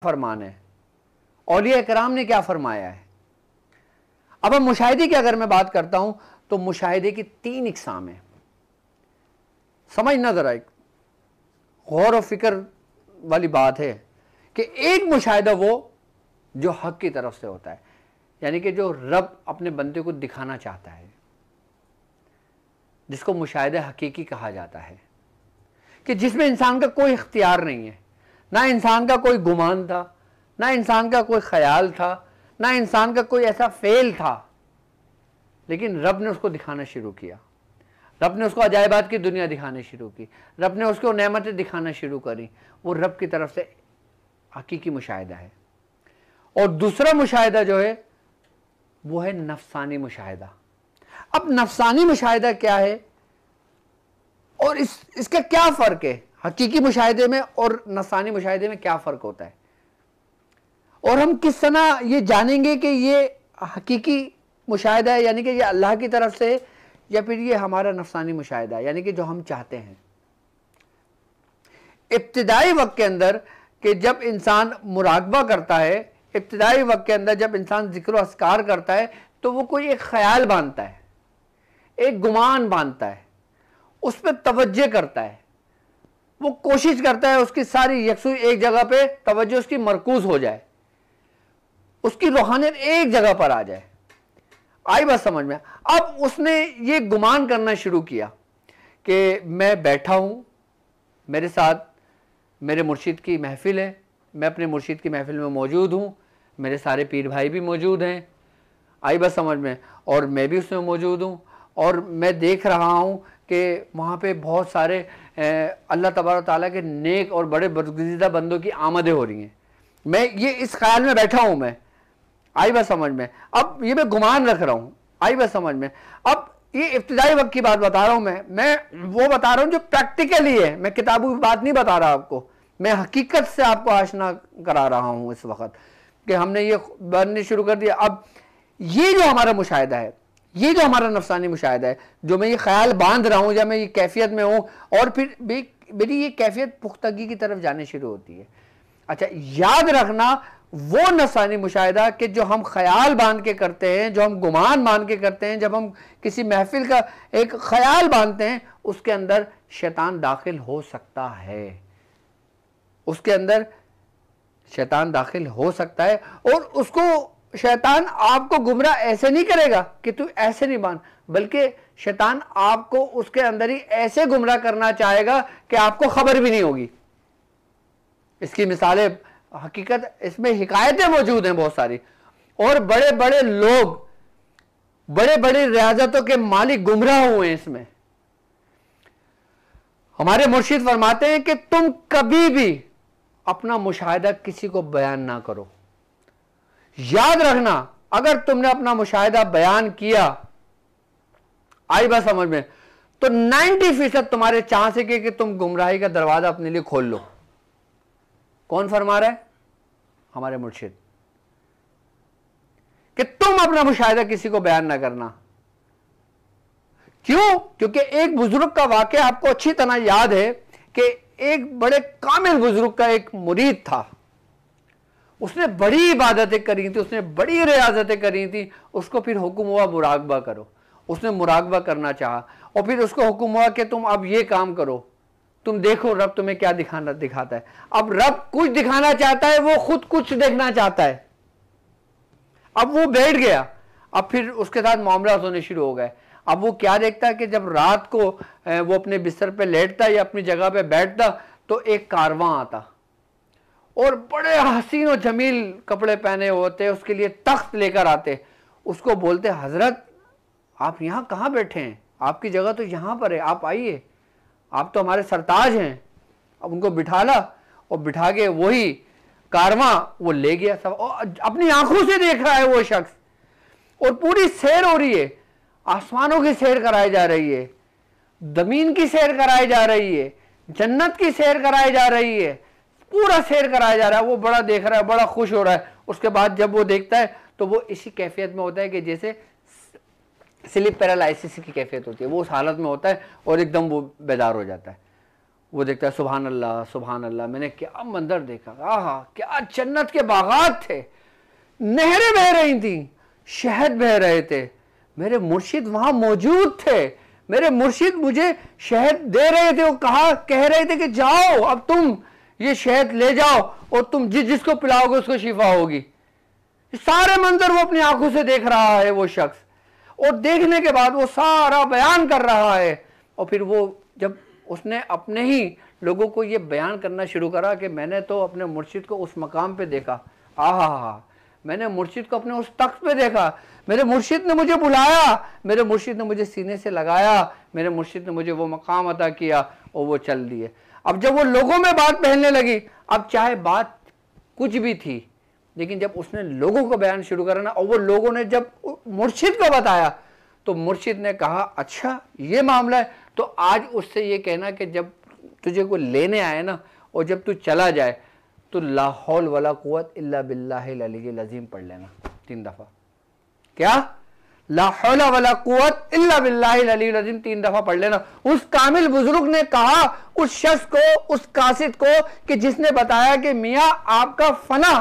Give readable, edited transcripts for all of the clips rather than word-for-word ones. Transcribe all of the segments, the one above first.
फरमान है, औलिया कराम ने क्या फरमाया है। अब हम मुशाहिदे की अगर मैं बात करता हूं तो मुशाहिदे की 3 इकसाम है। समझना जरा, एक गौर और फिक्र वाली बात है कि एक मुशाहिदा वो जो हक की तरफ से होता है, यानी कि जो रब अपने बंदे को दिखाना चाहता है, जिसको मुशाहिदा हकीकी कहा जाता है, कि जिसमें इंसान का कोई इख्तियार नहीं है, ना इंसान का कोई गुमान था, ना इंसान का कोई ख्याल था, ना इंसान का कोई ऐसा फेल था, लेकिन रब ने उसको दिखाना शुरू किया। रब ने उसको अजायबात की दुनिया दिखानी शुरू की, रब ने उसको नेमतें दिखाना शुरू करी। वो रब की तरफ से हकीकी मुशाहिदा है। और दूसरा मुशाहिदा जो है वो है नफसानी मुशाहिदा। अब नफसानी मुशाहिदा क्या है और इसका क्या फ़र्क है, हकीकी मुशाहिदे में और नफसानी मुशाहिदे में क्या फ़र्क होता है, और हम किस तरह ये जानेंगे कि ये हकीकी मुशाहिदा है, यानी कि ये अल्लाह की तरफ से, या फिर ये हमारा नफसानी मुशाहिदा है, यानी कि जो हम चाहते हैं। इब्तिदाई वक्त के अंदर कि जब इंसान मुराकबा करता है, इब्तिदाई वक्त के अंदर जब इंसान जिक्र व अस्कार करता है, तो वो कोई एक ख्याल बांधता है, एक गुमान बांधता है, उस पर तवज्जो करता है, वो कोशिश करता है उसकी सारी यकसुई एक जगह पे तवज्जो उसकी मरकूज हो जाए, उसकी रूहानियत एक जगह पर आ जाए। आई बात समझ में। अब उसने ये गुमान करना शुरू किया कि मैं बैठा हूँ, मेरे साथ मेरे मुर्शिद की महफिल है, मैं अपने मुर्शिद की महफिल में मौजूद हूँ, मेरे सारे पीर भाई भी मौजूद हैं, आई बात समझ में, और मैं भी उसमें मौजूद हूँ, और मैं देख रहा हूँ कि वहाँ पे बहुत सारे अल्लाह तबारक ताला के नेक और बड़े बरगुज़ीदा बंदों की आमदें हो रही हैं। मैं ये इस ख्याल में बैठा हूँ, मैं, आई बात समझ में। अब ये मैं गुमान रख रहा हूँ, आई बात समझ में। अब ये इब्तिदाई वक्त की बात बता रहा हूँ, मैं वो बता रहा हूँ जो प्रैक्टिकली है, मैं किताबों की बात नहीं बता रहा आपको, मैं हकीकत से आपको आशना करा रहा हूँ इस वक्त कि हमने ये बनने शुरू कर दिया। अब ये जो हमारा मुशाहिदा है, ये जो हमारा नफसानी मुशाहिदा है, जो मैं ये ख्याल बांध रहा हूँ या मैं ये कैफियत में हूँ, और फिर मेरी ये कैफियत पुख्तगी की तरफ जाने शुरू होती है। अच्छा, याद रखना वो नफसानी मुशाहिदा कि जो हम ख्याल बांध के करते हैं, जो हम गुमान बांध के करते हैं, जब हम किसी महफिल का एक ख्याल बांधते हैं, उसके अंदर शैतान दाखिल हो सकता है, उसके अंदर शैतान दाखिल हो सकता है। और उसको शैतान आपको गुमराह ऐसे नहीं करेगा कि तू ऐसे नहीं बांध, बल्कि शैतान आपको उसके अंदर ही ऐसे गुमराह करना चाहेगा कि आपको खबर भी नहीं होगी। इसकी मिसालें, हकीकत इसमें हिकायतें मौजूद हैं बहुत सारी, और बड़े बड़े लोग, बड़े बड़े रियाजतों के मालिक गुमराह हुए हैं इसमें। हमारे मुर्शिद फरमाते हैं कि तुम कभी भी अपना मुशाहिदा किसी को बयान ना करो। याद रखना, अगर तुमने अपना मुशाहिदा बयान किया, आई बात समझ में, तो 90% तुम्हारे चांस है कि तुम गुमराही का दरवाजा अपने लिए खोल लो। कौन फरमा रहा है? हमारे मुर्शिद, कि तुम अपना मुशाहिदा किसी को बयान ना करना। क्यों? क्योंकि एक बुजुर्ग का वाकया आपको अच्छी तरह याद है कि एक बड़े कामिल बुजुर्ग का एक मुरीद था, उसने बड़ी इबादतें करी थी, उसने बड़ी रियाजतें करी थी, उसको फिर हुक्म हुआ मुराकबा करो। उसने मुराकबा करना चाहा, और फिर उसको हुक्म हुआ कि तुम अब ये काम करो, तुम देखो रब तुम्हें क्या दिखाता है। अब रब कुछ दिखाना चाहता है, वो खुद कुछ देखना चाहता है। अब वो बैठ गया, अब फिर उसके साथ मामला होने शुरू हो गए। अब वो क्या देखता है कि जब रात को वो अपने बिस्तर पे लेटता या अपनी जगह पे बैठता, तो एक कारवां आता, और बड़े हसीन और जमील कपड़े पहने होते, उसके लिए तख्त लेकर आते, उसको बोलते, हजरत आप यहाँ कहाँ बैठे हैं, आपकी जगह तो यहाँ पर है, आप आइए, आप तो हमारे सरताज हैं। अब उनको बिठाला, और बिठा के वही कारवां वो ले गया सब, और अपनी आंखों से देख रहा है वो शख्स, और पूरी सैर हो रही है, आसमानों की सैर कराई जा रही है, जमीन की सैर कराई जा रही है, जन्नत की सैर कराई जा रही है, पूरा सैर कराया जा रहा है। वो बड़ा देख रहा है, बड़ा खुश हो रहा है। उसके बाद जब वो देखता है तो वो इसी कैफियत में होता है कि जैसे स्लीप पैरालिसिस की कैफियत होती है, वो उस हालत में होता है और एकदम वो बेदार हो जाता है। वो देखता है सुभान अल्लाह सुभान अल्लाह, मैंने क्या मंजर देखा, आहा क्या जन्नत के बागात थे, नहरें बह रही थी, शहद बह रहे थे, मेरे मुर्शिद वहां मौजूद थे, मेरे मुर्शिद मुझे शहद दे रहे थे, वो कह रहे थे कि जाओ अब तुम ये शहद ले जाओ और तुम जिसको पिलाओगे उसको शिफा होगी। सारे मंजर वो अपनी आंखों से देख रहा है वो शख्स, और देखने के बाद वो सारा बयान कर रहा है। और फिर वो जब उसने अपने ही लोगों को ये बयान करना शुरू करा कि मैंने तो अपने मुर्शिद को उस मकाम पे देखा, आहा मैंने मुर्शिद को अपने उस तख्त पे देखा, मेरे मुर्शिद ने मुझे बुलाया, मेरे मुर्शिद ने मुझे सीने से लगाया, मेरे मुर्शिद ने मुझे वो मकाम अता किया और वो चल दिए। अब जब वो लोगों में बात फैलने लगी, अब चाहे बात कुछ भी थी, लेकिन जब उसने लोगों को बयान शुरू करा ना, और वो लोगों ने जब मुर्शिद को बताया तो मुर्शिद ने कहा अच्छा ये मामला है, तो आज उससे ये कहना कि जब तुझे कोई लेने आए ना और जब तू चला जाए तो ला हौल वला कुव्वत इल्ला बिल्लाहिल अलीय्यिल अज़ीम पढ़ लेना 3 दफा। क्या? ला हौल वला कुव्वत इल्ला बिल्लाहिल अलीय्यिल अज़ीम 3 दफा पढ़ लेना। उस कामिल बुजुर्ग ने कहा उस शख्स को, उस कासिद को, कि जिसने बताया कि मियां आपका फना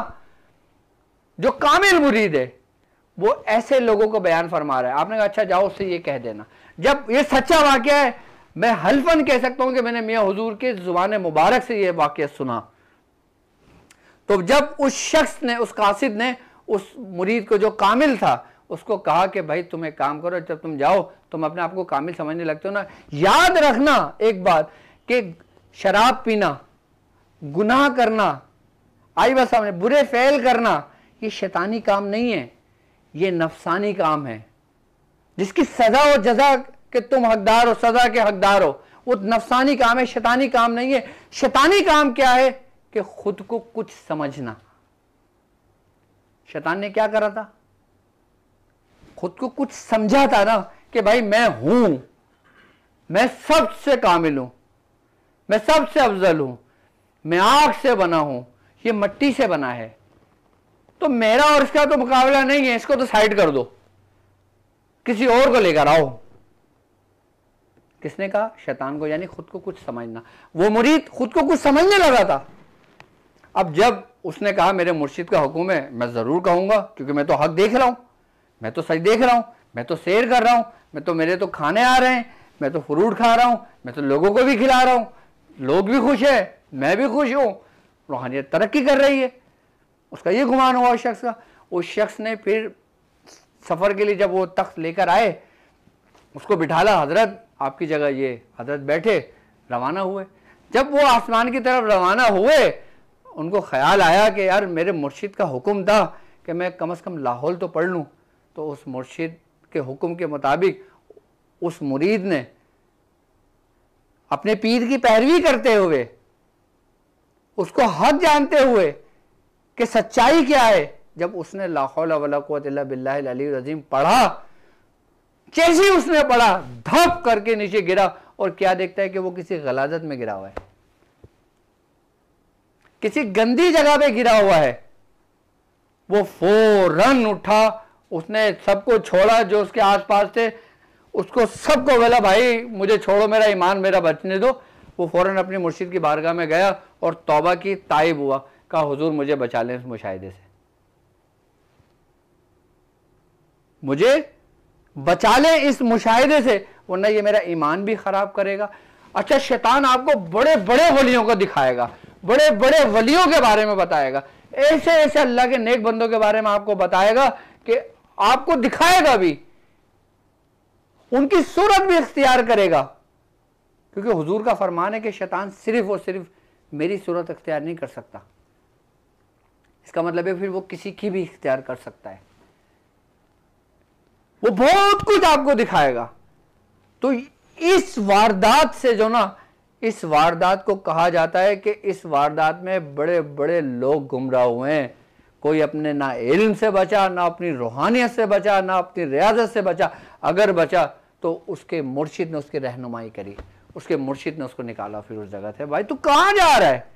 जो कामिल मुरीद है वो ऐसे लोगों को बयान फरमा रहा है। आपने कहा अच्छा जाओ उससे ये कह देना। जब ये सच्चा वाकया है, मैं हल्फन कह सकता हूं कि मैंने मियां हुजूर के जुबान मुबारक से ये वाकया सुना। तो जब उस शख्स ने, उस कासिद ने उस मुरीद को जो कामिल था उसको कहा कि भाई तुम एक काम करो, जब तुम जाओ तुम अपने आप को कामिल समझने लगते हो ना, याद रखना एक बात कि शराब पीना, गुनाह करना, आई बस सामने बुरे फेल करना, ये शैतानी काम नहीं है, ये नफसानी काम है जिसकी सजा और जजा के तुम हकदार हो, सजा के हकदार हो। वो नफसानी काम है, शैतानी काम नहीं है। शैतानी काम क्या है कि खुद को कुछ समझना। शैतान ने क्या करा था? खुद को कुछ समझा था ना कि भाई मैं हूं, मैं सबसे कामिल हूं, मैं सबसे अफजल हूं, मैं आग से बना हूं, ये मिट्टी से बना है, तो मेरा और इसका तो मुकाबला नहीं है, इसको तो साइड कर दो, किसी और को लेकर आओ। किसने कहा? शैतान को, यानी खुद को कुछ समझना। वो मुरीद खुद को कुछ समझने लगा था। अब जब उसने कहा मेरे मुर्शिद का हुक्म है, मैं जरूर कहूंगा क्योंकि मैं तो हक देख रहा हूं, मैं तो सच देख रहा हूं, मैं तो सैर कर रहा हूं, मैं तो, मेरे तो खाने आ रहे हैं, मैं तो फ्रूट खा रहा हूं, मैं तो लोगों को भी खिला रहा हूं, लोग भी खुश है, मैं भी खुश हूं, रूहानियत तरक्की कर रही है। उसका ये गुमान हुआ उस शख्स का। उस शख्स ने फिर सफर के लिए जब वो तख्त लेकर आए, उसको बिठाला, हजरत आपकी जगह ये, हजरत बैठे, रवाना हुए। जब वो आसमान की तरफ रवाना हुए, उनको ख्याल आया कि यार मेरे मुर्शिद का हुक्म था कि मैं कम से कम लाहौल तो पढ़ लूँ। तो उस मुर्शिद के हुक्म के मुताबिक उस मुरीद ने अपने पीर की पैरवी करते हुए, उसको हक जानते हुए कि सच्चाई क्या है, जब उसने ला हौला वला कुव्वता इल्ला बिल्लाहिल अलीय्यिल अज़ीम पढ़ा, जैसे ही उसने पढ़ा धप करके नीचे गिरा, और क्या देखता है कि वो किसी गलाजत में गिरा हुआ है, किसी गंदी जगह पे गिरा हुआ है। वो फौरन उठा, उसने सबको छोड़ा जो उसके आसपास थे, उसको सबको बोला भाई मुझे छोड़ो, मेरा ईमान मेरा बचने दो। वो फौरन अपनी मुर्शिद की बारगाह में गया और तौबा की, ताइब हुआ, कहा हुजूर मुझे बचा लें इस मुशाहिदे से, मुझे बचा लें इस मुशाहिदे से, वरना ये मेरा ईमान भी खराब करेगा। अच्छा, शैतान आपको बड़े बड़े वलियों को दिखाएगा, बड़े बड़े वलियों के बारे में बताएगा, ऐसे ऐसे अल्लाह के नेक बंदों के बारे में आपको बताएगा कि आपको दिखाएगा भी, उनकी सूरत भी इख्तियार करेगा, क्योंकि हुजूर का फरमान है कि शैतान सिर्फ और सिर्फ मेरी सूरत इख्तियार नहीं कर सकता। इसका मतलब है फिर वो किसी की भी इख्तियार कर सकता है, वो बहुत कुछ आपको दिखाएगा। तो इस वारदात से जो ना, इस वारदात को कहा जाता है कि इस वारदात में बड़े बड़े लोग गुमराह हुए हैं। कोई अपने ना इल्म से बचा, ना अपनी रूहानियत से बचा, ना अपनी रियाजत से बचा। अगर बचा तो उसके मुर्शिद ने उसकी रहनुमाई करी, उसके मुर्शिद ने उसको निकाला फिर उस जगह से। भाई तू कहां जा रहा है,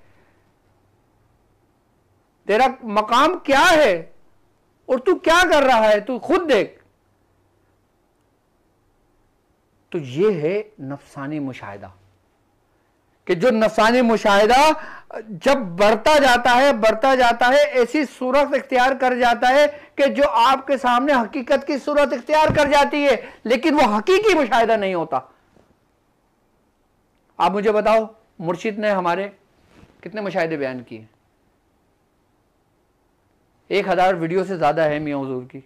तेरा मकाम क्या है और तू क्या कर रहा है, तू खुद देख। तो ये है नफसानी मुशाहिदा, कि जो नफसानी मुशाहिदा जब बढ़ता जाता है ऐसी सूरत इख्तियार कर जाता है कि जो आपके सामने हकीकत की सूरत इख्तियार कर जाती है, लेकिन वो हकीकी मुशाहिदा नहीं होता। आप मुझे बताओ, मुर्शिद ने हमारे कितने मुशाहिदे बयान किए? 1000 वीडियो से ज्यादा है मियां हुजूर की।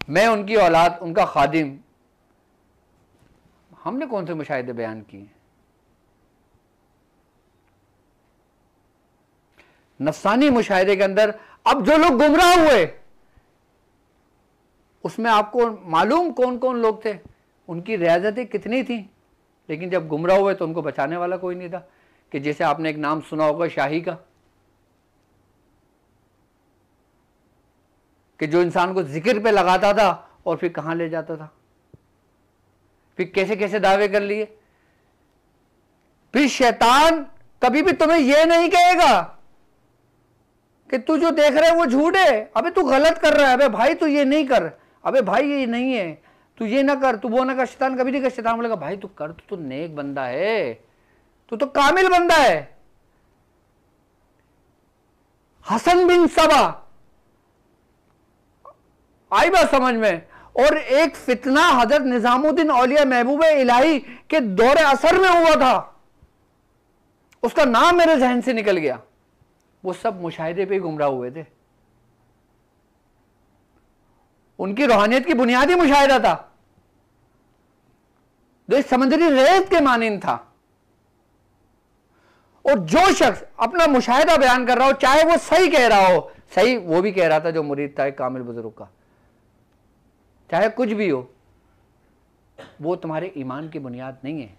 मैं उनकी औलाद, उनका खादिम, हमने कौन से मुशाहिदे बयान किए? नफसानी मुशाहिदे के अंदर अब जो लोग गुमराह हुए, उसमें आपको मालूम कौन कौन लोग थे, उनकी रियाजतें कितनी थी, लेकिन जब गुमराह हुए तो उनको बचाने वाला कोई नहीं था। कि जैसे आपने एक नाम सुना होगा शाही का, कि जो इंसान को जिक्र पे लगाता था और फिर कहां ले जाता था, फिर कैसे कैसे दावे कर लिए। फिर शैतान कभी भी तुम्हें यह नहीं कहेगा कि तू जो देख रहा है वो झूठ है, अबे तू गलत कर रहा है, अबे भाई तू ये नहीं कर, अबे भाई ये नहीं है, तू ये ना कर, तू वो ना कर। शैतान कभी नहीं कर। शैतान बोलेगा भाई तू कर, तू तो नेक बंदा है, तू तो कामिल बंदा है। हसन बिन सबा आई बात समझ में? और एक फितना हजरत निजामुद्दीन औलिया महबूब इलाही के दौरे असर में हुआ था, उसका नाम मेरे जहन से निकल गया। वो सब मुशाहिदे पे गुमराह हुए थे। उनकी रूहानियत की बुनियादी मुशाहिदा था, जो समुद्री रेत के मानिंद था। और जो शख्स अपना मुशाहिदा बयान कर रहा हो, चाहे वो सही कह रहा हो, सही वो भी कह रहा था जो मुरीद था एक कामिल बुजुर्ग का, चाहे कुछ भी हो, वो तुम्हारे ईमान की बुनियाद नहीं है।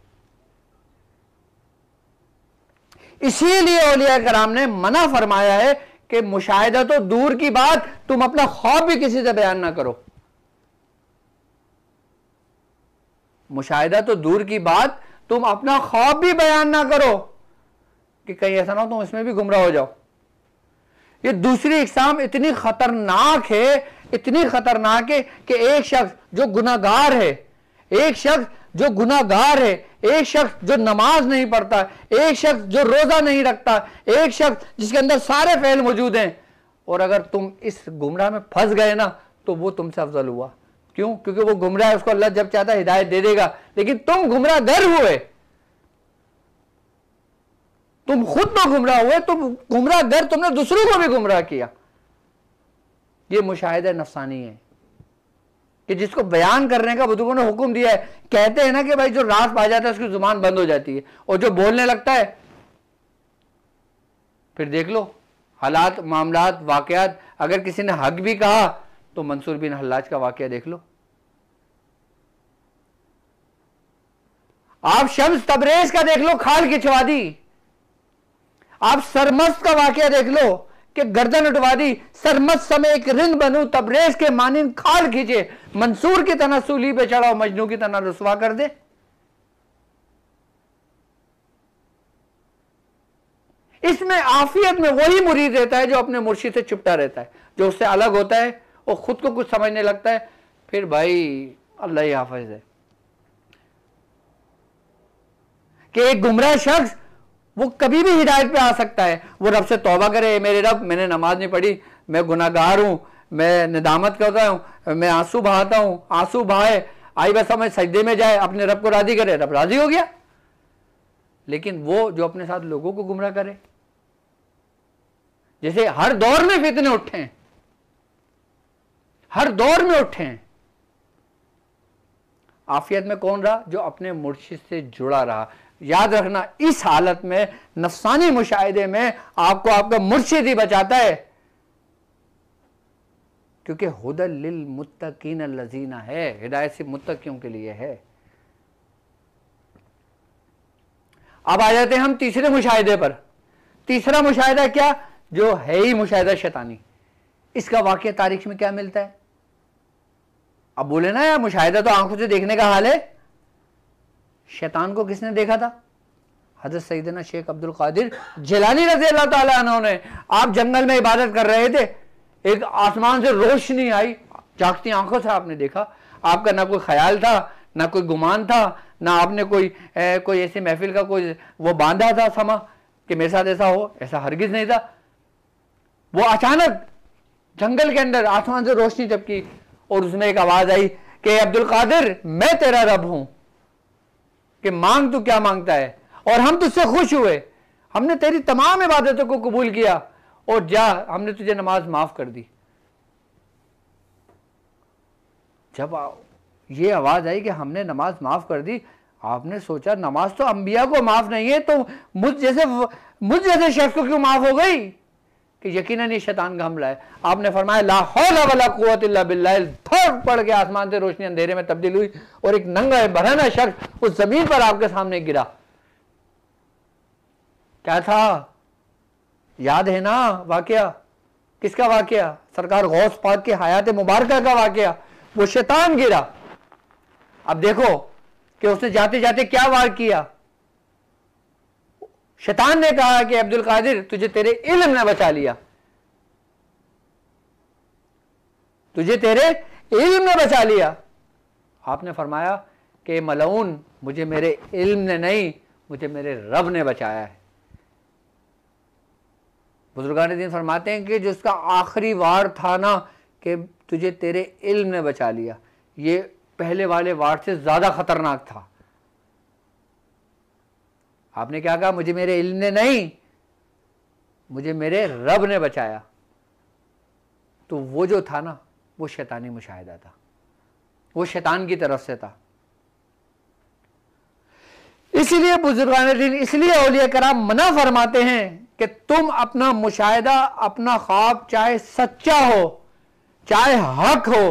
इसीलिए औलिया कराम ने मना फरमाया है कि मुशाहिदा तो दूर की बात, तुम अपना ख्वाब भी किसी से बयान ना करो। मुशाहिदा तो दूर की बात, तुम अपना ख्वाब भी बयान ना करो कि कहीं ऐसा ना हो तुम इसमें भी गुमराह हो जाओ। ये दूसरी इकसाम इतनी खतरनाक है, इतनी खतरनाक है कि एक शख्स जो गुनाहगार है, एक शख्स जो गुनाहगार है, एक शख्स जो नमाज नहीं पढ़ता, एक शख्स जो रोजा नहीं रखता, एक शख्स जिसके अंदर सारे फेल मौजूद हैं, और अगर तुम इस गुमराह में फंस गए ना तो वो तुमसे अफजल हुआ। क्यों? क्योंकि वो गुमराह है, उसको अल्लाह जब चाहता हिदायत दे देगा, लेकिन तुम गुमराह गर हुए, तुम खुद तो गुमराह हुए, तुम गुमराह गर, तुमने दूसरों को भी गुमराह किया। ये मुशाहिदा नफसानी है कि जिसको बयान करने का बुजुर्गों ने हुक्म दिया है। कहते हैं ना कि भाई जो रास पा जाता है उसकी जुबान बंद हो जाती है, और जो बोलने लगता है, फिर देख लो हालात, मामलात, वाकयात। अगर किसी ने हक भी कहा तो मंसूर बिन हल्लाज का वाकया देख लो। आप शम्स तबरेज का देख लो, खाल खिंचवा दी। आप सरमस्त का वाकया देख लो कि गर्दन उठवा दी। सरमस्त समय एक रिंद बनू, तबरेज के मानिंद खाल खींचे, मंसूर की तरह सूली पे चढ़ा, मजनू की तरह रुसवा कर दे। इसमें आफियत में वही मुरीद रहता है जो अपने मुर्शिद से चिपटा रहता है, जो उससे अलग होता है और खुद को कुछ समझने लगता है, फिर भाई अल्लाह ही हाफिज है। कि एक गुमराह शख्स वो कभी भी हिदायत पे आ सकता है, वो रब से तौबा करे, मेरे रब मैंने नमाज नहीं पढ़ी, मैं गुनाहगार हूं, मैं निदामत करता हूं, मैं आंसू बहाता हूं, आंसू बहाए, आई बस मैं सजदे में जाए, अपने रब को राजी करे, रब राजी हो गया। लेकिन वो जो अपने साथ लोगों को गुमराह करे, जैसे हर दौर में फितने उठे हैं, हर दौर में उठे हैं। आफियत में कौन रहा? जो अपने मुर्शिद से जुड़ा रहा। याद रखना, इस हालत में, नफसानी मुशाहिदे में आपको आपका मुर्शिद ही बचाता है, क्योंकि हुदल लिल मुत्तकीन लजीना है, हिदायत सिर्फ मुत्तकियों के लिए है। अब आ जाते हैं हम तीसरे मुशाहिदे पर। तीसरा मुशाहिदा क्या? जो है ही मुशाहिदा शैतानी। इसका वाकया तारीख में क्या मिलता है? अब बोले ना यार, मुशाहिदा तो आंखों से देखने का हाल है। शैतान को किसने देखा था? हजरत सैयदना शेख अब्दुल कादिर जिलानी रज़ी अल्लाह ताला अन्हु ने। आप जंगल में इबादत कर रहे थे, एक आसमान से रोशनी आई, जागती आंखों से आपने देखा। आपका ना कोई ख्याल था, ना कोई गुमान था, ना आपने कोई ऐसी महफिल का कोई वो बांधा था समा कि मेरे साथ ऐसा हो, ऐसा हरगिज नहीं था। वो अचानक जंगल के अंदर आसमान से रोशनी टपकी और उसमें एक आवाज आई कि अब्दुल कादिर मैं तेरा रब हूं, कि मांग तू क्या मांगता है, और हम तुझसे खुश हुए, हमने तेरी तमाम इबादतों को कबूल किया, और जा हमने तुझे नमाज माफ कर दी। जब ये आवाज आई कि हमने नमाज माफ कर दी, आपने सोचा नमाज तो अंबिया को माफ नहीं है, तो मुझ जैसे शख्स को क्यों माफ हो गई, कि यकीनन ये शैतान का हमला है। आपने फरमाया ला हौला वला कुव्वत इल्ला बिल्लाह, धड़ पड़ के आसमान से रोशनी अंधेरे में तब्दील हुई और एक नंगा बरहना शख्स उस जमीन पर आपके सामने गिरा। क्या था, याद है ना वाकया? किसका वाकया? सरकार गौस पाक की हयात मुबारका का वाकया। वो शैतान गिरा। अब देखो कि उसने जाते जाते क्या वार किया। शैतान ने कहा कि अब्दुल कादिर तुझे तेरे इल्म ने बचा लिया, तुझे तेरे इल्म ने बचा लिया। आपने फरमाया कि मलऊन मुझे मेरे इल्म ने नहीं, मुझे मेरे रब ने बचाया है। बुजुर्गान दीन फरमाते हैं कि जिसका आखिरी वार था ना कि तुझे तेरे इल्म ने बचा लिया, ये पहले वाले वार से ज्यादा खतरनाक था। आपने क्या कहा? मुझे मेरे इल्म ने नहीं, मुझे मेरे रब ने बचाया। तो वो जो था ना वो शैतानी मुशाहिदा था, वो शैतान की तरफ से था। इसलिए बुजुर्गान दीन, इसलिए औलिया कराम मना फरमाते हैं कि तुम अपना मुशाहिदा, अपना ख्वाब चाहे सच्चा हो चाहे हक हो,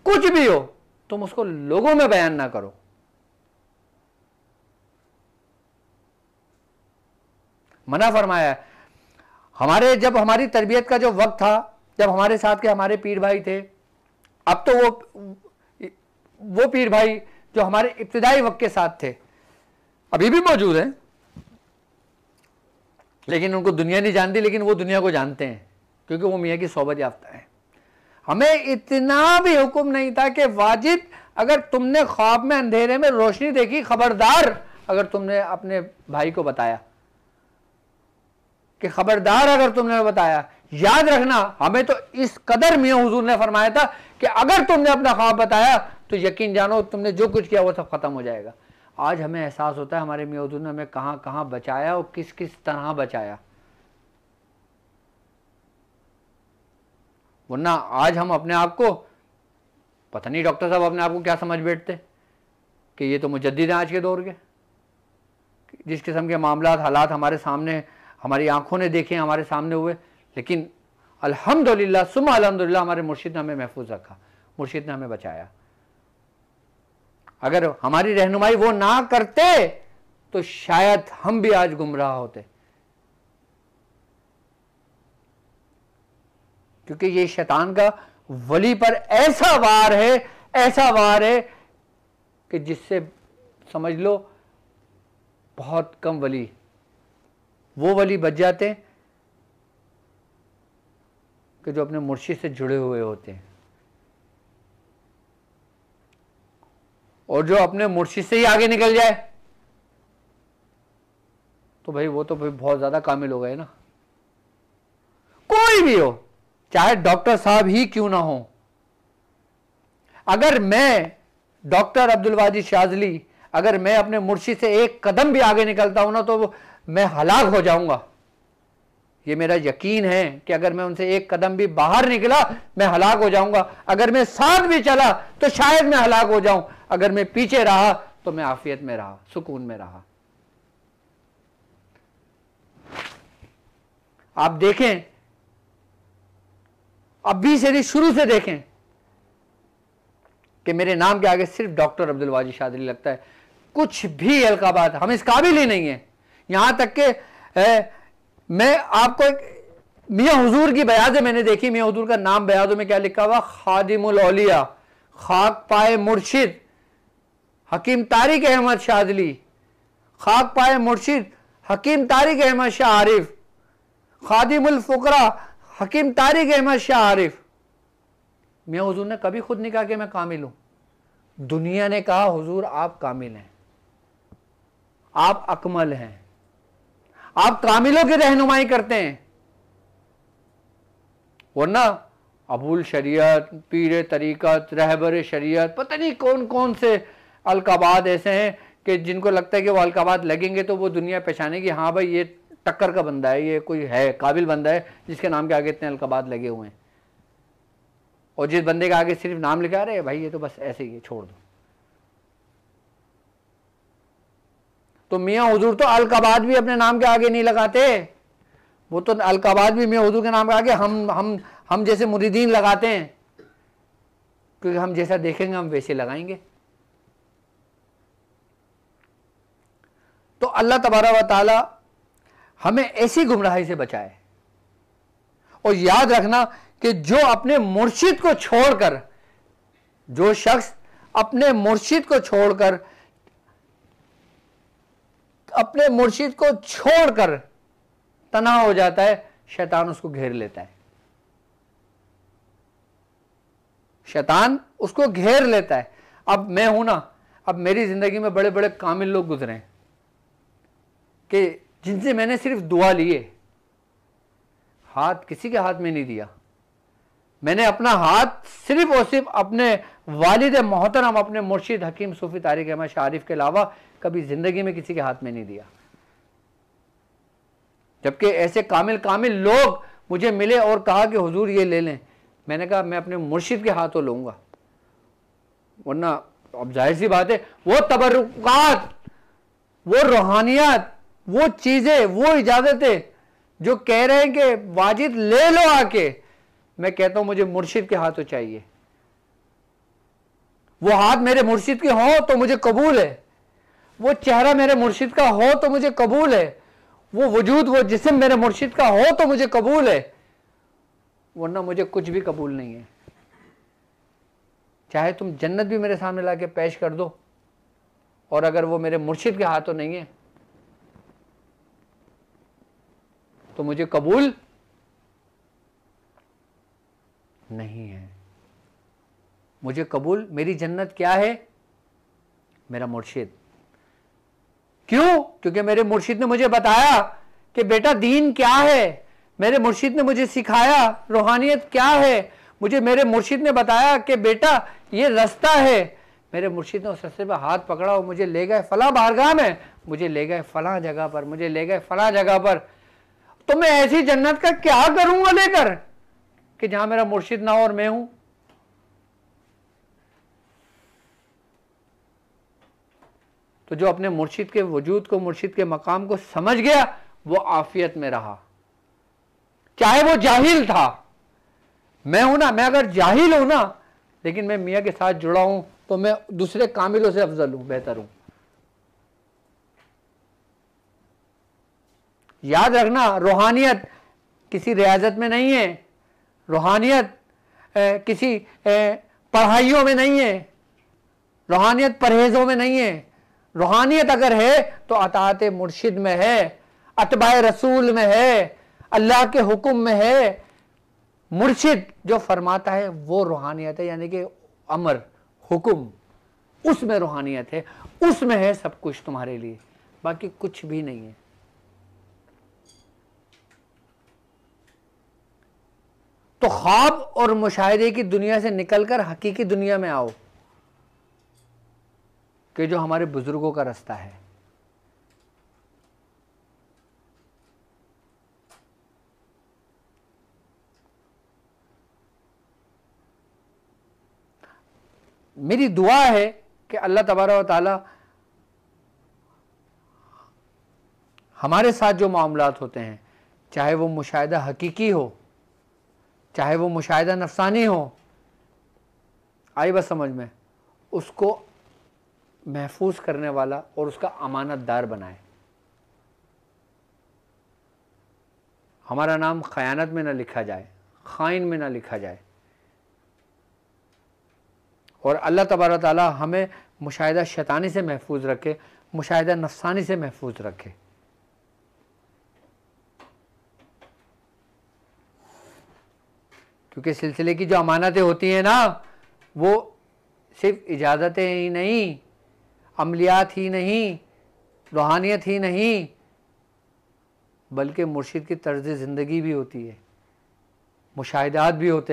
कुछ भी हो, तुम उसको लोगों में बयान ना करो। मना फरमाया है। जब हमारी तरबियत का जो वक्त था, जब हमारे साथ के हमारे पीर भाई थे, अब तो वो पीर भाई जो हमारे इब्तिदाई वक्त के साथ थे अभी भी मौजूद हैं, लेकिन उनको दुनिया नहीं जानती, लेकिन वो दुनिया को जानते हैं क्योंकि वो मियाँ की सोबत याफ्ता है। हमें इतना भी हुक्म नहीं था कि वाजिब, अगर तुमने ख्वाब में अंधेरे में रोशनी देखी, खबरदार अगर तुमने अपने भाई को बताया, कि खबरदार अगर तुमने बताया, याद रखना हमें तो इस कदर मियां हुजूर ने फरमाया था कि अगर तुमने अपना ख्वाब बताया तो यकीन जानो तुमने जो कुछ किया वो सब खत्म हो जाएगा। आज हमें एहसास होता है हमारे मियां हुजूर ने हमें कहां कहां बचाया और किस किस तरह बचाया। वरना आज हम अपने आप को, पता नहीं डॉक्टर साहब अपने आप को क्या समझ बैठते कि ये तो मुजद्दिद हैं आज के दौर के, जिस किस्म के मामलात हालात हमारे सामने, हमारी आंखों ने देखे, हमारे सामने हुए, लेकिन अल्हम्दुलिल्लाह सुम्मा अल्हम्दुलिल्लाह हमारे मुर्शिद ने हमें महफूज रखा, मुर्शिद ने हमें बचाया। अगर हमारी रहनुमाई वो ना करते तो शायद हम भी आज गुमराह होते, क्योंकि ये शैतान का वली पर ऐसा वार है, ऐसा वार है कि जिससे समझ लो बहुत कम वली, वो वली बच जाते हैं कि जो अपने मुर्शिद से जुड़े हुए होते हैं, और जो अपने मुर्शिद से ही आगे निकल जाए तो भाई वो तो भाई बहुत ज्यादा कामिल हो गए ना। कोई भी हो, चाहे डॉक्टर साहब ही क्यों ना हो, अगर मैं डॉक्टर अब्दुल वाजिद शाज़ली, अगर मैं अपने मुर्शिद से एक कदम भी आगे निकलता हूं ना तो मैं हलाक हो जाऊंगा। ये मेरा यकीन है कि अगर मैं उनसे एक कदम भी बाहर निकला मैं हलाक हो जाऊंगा। अगर मैं साथ भी चला तो शायद मैं हलाक हो जाऊं, अगर मैं पीछे रहा तो मैं आफियत में रहा, सुकून में रहा। आप देखें, अभी से नहीं शुरू से देखें कि मेरे नाम के आगे सिर्फ डॉक्टर अब्दुल वाजिद शाज़ली लगता है, कुछ भी अलकाबात हम इस काबिल ही नहीं है। यहां तक कि मैं आपको एक मियां हुजूर की बयाज़ें मैंने देखी, मियां हुजूर का नाम बयाज़ों में क्या लिखा हुआ, खादिमुल औलिया खाक पाए मुर्शिद हकीम तारिक अहमद शाज़ली, खाक पाए मुर्शिद हकीम तारिक अहमद शाह आरिफ, खादिमुल फुकरा हकीम तारिक अहमद शाह आरिफ। मियां हुजूर ने कभी खुद नहीं कहा कि मैं कामिल हूं, दुनिया ने कहा हुजूर आप कामिल हैं, आप अकमल हैं, आप कामिलों की रहनुमाई करते हैं। वरना अबुल शरीयत, पीर तरीकत, रहबर शरीयत, पता नहीं कौन कौन से अलकाबाद ऐसे हैं कि जिनको लगता है कि वो अलकाबाद लगेंगे तो वो दुनिया पहचानेगी, हाँ भाई ये टक्कर का बंदा है, ये कोई है काबिल बंदा है जिसके नाम के आगे इतने अलकाबाद लगे हुए हैं। और जिस बंदे के आगे सिर्फ नाम लिखा रहे भाई ये तो बस ऐसे ही है, छोड़ दो। तो मियाँ हुजूर तो अलकाबाद भी अपने नाम के आगे नहीं लगाते, वो तो अलकाबाद भी मियाँ हुजूर के नाम के आगे हम जैसे मुरीदीन लगाते हैं, क्योंकि हम जैसा देखेंगे हम वैसे लगाएंगे। तो अल्लाह तबारक व तआला हमें ऐसी गुमराही से बचाए। और याद रखना कि जो अपने मुर्शिद को छोड़कर, जो शख्स अपने मुर्शिद को छोड़कर, अपने मुर्शिद को छोड़कर तन्हा हो जाता है, शैतान उसको घेर लेता है, शैतान उसको घेर लेता है। अब मैं हूं ना, अब मेरी जिंदगी में बड़े बड़े कामिल लोग गुजरे हैं कि जिनसे मैंने सिर्फ दुआ लिए, हाथ किसी के हाथ में नहीं दिया। मैंने अपना हाथ सिर्फ और सिर्फ अपने वालिद मोहतरम, अपने मुर्शिद हकीम सूफी तारिक अहमद शाह आरिफ के अलावा कभी जिंदगी में किसी के हाथ में नहीं दिया। जबकि ऐसे कामिल कामिल लोग मुझे मिले और कहा कि हुजूर ये ले लें, मैंने कहा मैं अपने मुर्शिद के हाथों लूंगा। वरना अब जाहिर सी बात है वो तबरुकात, वो रूहानियात, वो चीजें, वो इजाजतें जो कह रहे हैं कि वाजिद ले लो आके, मैं कहता हूं मुझे मुर्शिद के हाथों चाहिए। वो हाथ मेरे मुर्शिद के हो तो मुझे कबूल है, वो चेहरा मेरे मुर्शिद का हो तो मुझे कबूल है, वो वजूद, वो जिस्म मेरे मुर्शिद का हो तो मुझे कबूल है, वरना मुझे कुछ भी कबूल नहीं है। चाहे तुम जन्नत भी मेरे सामने लाके पेश कर दो, और अगर वो मेरे मुर्शिद के हाथों नहीं है तो मुझे कबूल नहीं है। मुझे कबूल, मेरी जन्नत क्या है? मेरा मुर्शिद। क्यों? क्योंकि मेरे मुर्शिद ने मुझे बताया कि बेटा दीन क्या है, मेरे मुर्शिद ने मुझे सिखाया रूहानियत क्या है, मुझे मेरे मुर्शिद ने बताया कि बेटा ये रास्ता है। मेरे मुर्शिद ने उस रास्ते पर हाथ पकड़ा और मुझे ले गए फला बारगाह में, मुझे ले गए फला जगह पर, मुझे ले गए फला जगह पर। तो मैं ऐसी जन्नत का क्या करूंगा लेकर कि जहां मेरा मुर्शिद ना हो और मैं हूं। तो जो अपने मुर्शिद के वजूद को, मुर्शिद के मकाम को समझ गया, वो आफियत में रहा, चाहे वो जाहिल था। मैं हूं ना, मैं अगर जाहिल हूं ना, लेकिन मैं मियां के साथ जुड़ा हूं तो मैं दूसरे कामिलों से अफजल हूं, बेहतर हूं। याद रखना, रूहानियत किसी रियाजत में नहीं है, रूहानियत किसी पढ़ाइयों में नहीं है, रूहानियत परहेजों में नहीं है। रूहानियत अगर है तो अताअत मुर्शिद में है, अतबाए रसूल में है, अल्लाह के हुक्म में है। मुर्शिद जो फरमाता है वो रूहानियत है, यानी कि अमर, हुक्म, उसमें रूहानियत है, उसमें है सब कुछ तुम्हारे लिए, बाकी कुछ भी नहीं है। तो ख्वाब और मुशाहिदे की दुनिया से निकलकर हकीकी दुनिया में आओ, कि जो हमारे बुजुर्गों का रास्ता है। मेरी दुआ है कि अल्लाह तबारक व तआला हमारे साथ जो मामलात होते हैं, चाहे वो मुशाहिदा हकीकी हो, चाहे वो मुशाहिदा नफसानी हो, आई बस समझ में, उसको महफूज करने वाला और उसका अमानतदार बनाए। हमारा नाम खयानत में ना लिखा जाए, खाइन में ना लिखा जाए। और अल्लाह तबारक ताला हमें मुशाहिदा शैतानी से महफूज रखे, मुशाहिदा नफसानी से महफूज रखे। क्योंकि सिलसिले की जो अमानतें होती हैं ना, वो सिर्फ इजाज़तें ही नहीं, अमलियात ही नहीं, रूहानियत ही नहीं, बल्कि मुर्शिद की तर्ज ज़िंदगी भी होती है, मुशाहिदात भी होते हैं।